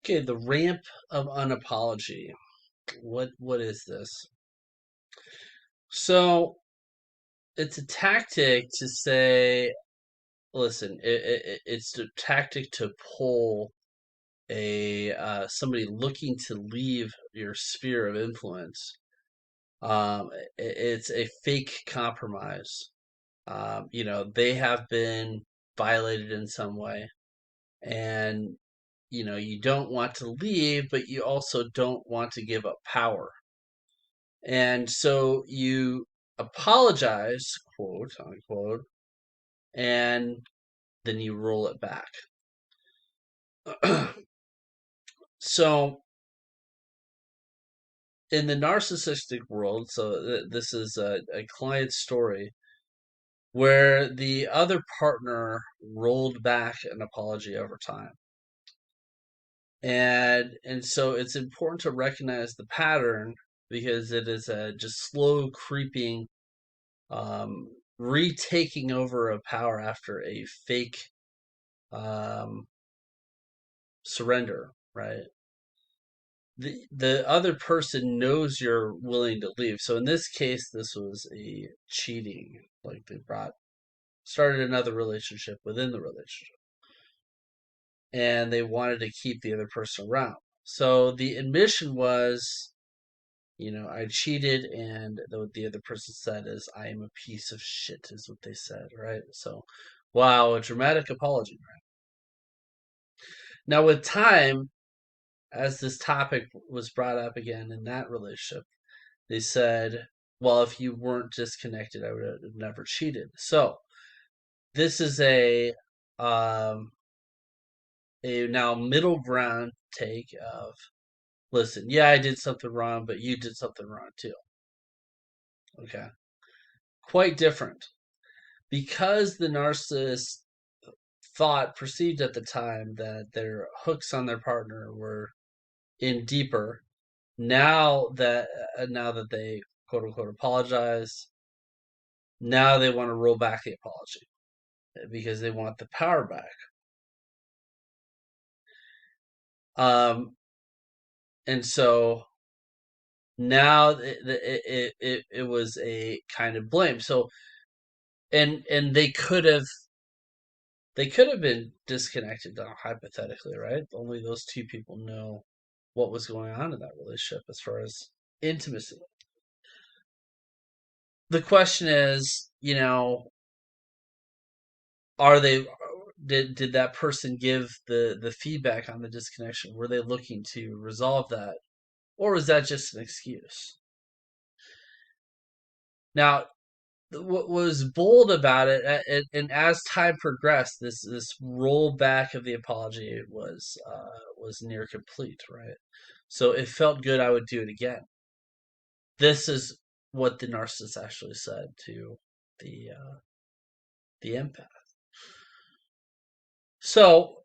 Okay, the Ramp of Unapology. What is this? So it's a tactic to say, listen, it's a tactic to pull a somebody looking to leave your sphere of influence. It's a fake compromise. They have been violated in some way, and you don't want to leave, but you also don't want to give up power. And so you apologize, quote unquote, and then you roll it back. So in the narcissistic world, so this is a client story where the other partner rolled back an apology over time. And so it's important to recognize the pattern because it is a just slow creeping retaking over of power after a fake um, surrender, right? The other person knows you're willing to leave. So in this case, this was a cheating. Like they started another relationship within the relationship, and they wanted to keep the other person around. So the admission was, I cheated, and what the other person said is, I am a piece of shit, is what they said, right? So, wow, a dramatic apology, right? Now, with time, as this topic was brought up again in that relationship, they said, well, if you weren't disconnected, I would have never cheated. So, this is um, a now middle ground take of, listen, yeah, I did something wrong, but you did something wrong too. Okay. Quite different. Because the narcissist perceived at the time that their hooks on their partner were in deeper, now that they quote unquote apologize, now they want to roll back the apology because they want the power back. And so now it was a kind of blame. So and they could have been disconnected now, hypothetically, right? Only those two people know what was going on in that relationship as far as intimacy. The question is, are they did that person give the feedback on the disconnection? Were they looking to resolve that, or was that just an excuse? Now, what was bold about it, and as time progressed, this rollback of the apology was near complete, right? So it felt good. I would do it again. This is what the narcissist actually said to the empath. So,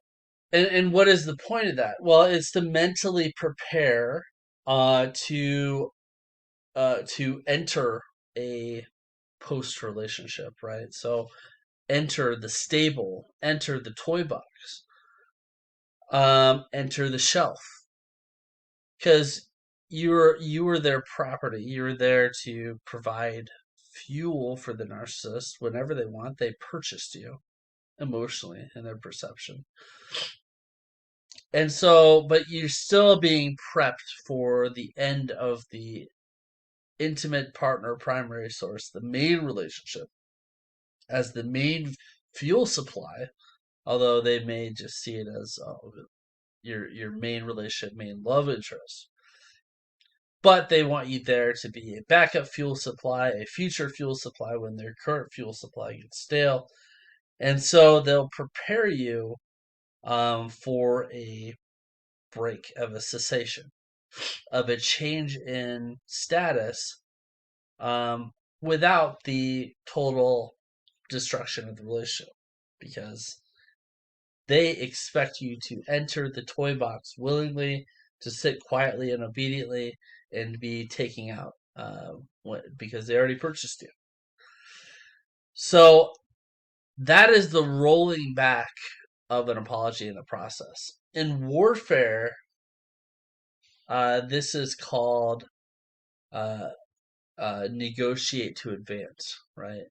and what is the point of that? Well, it's to mentally prepare uh, to to enter a post relationship, right? So enter the stable, enter the toy box, enter the shelf, because you were their property. You're there to provide fuel for the narcissist whenever they want. They purchased you emotionally in their perception. And so, but you're still being prepped for the end of the intimate partner primary source, the main relationship, as the main fuel supply, although they may just see it as your main relationship, main love interest. But they want you there to be a backup fuel supply, a future fuel supply when their current fuel supply gets stale. And so they'll prepare you for a break, of a cessation, of a change in status, without the total destruction of the relationship, because they expect you to enter the toy box willingly, to sit quietly and obediently, and be taking out because they already purchased you. So that is the rolling back of an apology in the process. In warfare, This is called uh, negotiate to advance, right?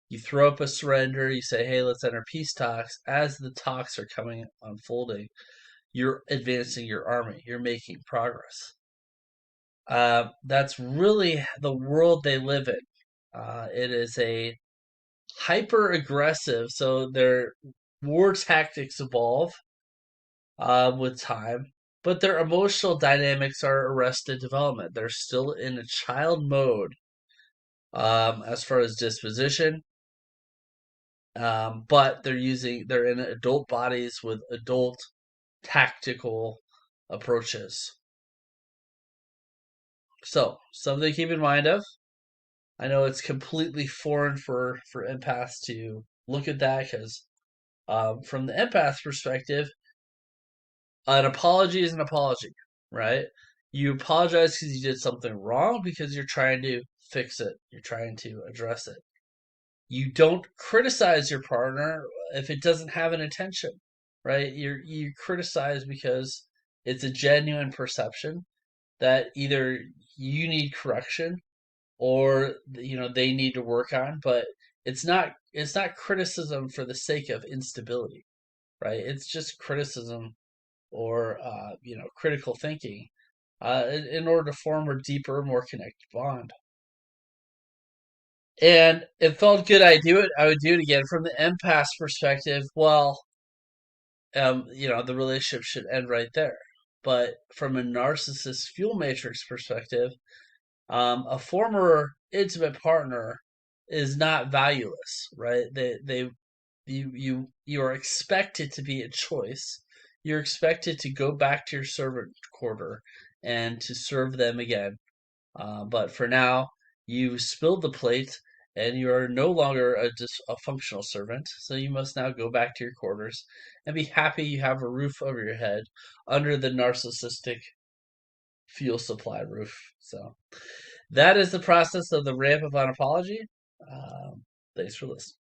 You throw up a surrender. You say, "Hey, let's enter peace talks." As the talks are coming unfolding, you're advancing your army. You're making progress. That's really the world they live in. It is a hyper aggressive, so their war tactics evolve with time, but their emotional dynamics are arrested development. They're still in a child mode as far as disposition, but they're in adult bodies with adult tactical approaches. So something to keep in mind of. I know it's completely foreign for empaths to look at that because from the empath perspective, an apology is an apology, right? You apologize because you did something wrong because you're trying to fix it. You're trying to address it. You don't criticize your partner if it doesn't have an intention, right? You criticize because it's a genuine perception that either you need correction or they need to work on, but it's not criticism for the sake of instability, right? It's just criticism or critical thinking in order to form a deeper, more connected bond. And it felt good. I would do it again from the empath perspective. Well, the relationship should end right there. But from a narcissist fuel matrix perspective, a former intimate partner is not valueless, right? You are expected to be a choice. You're expected to go back to your servant quarter and to serve them again. But for now, you spilled the plate and you are no longer a functional servant. So you must now go back to your quarters and be happy you have a roof over your head under the narcissistic fuel supply roof. So that is the process of the Ramp of Unapology. Thanks for listening.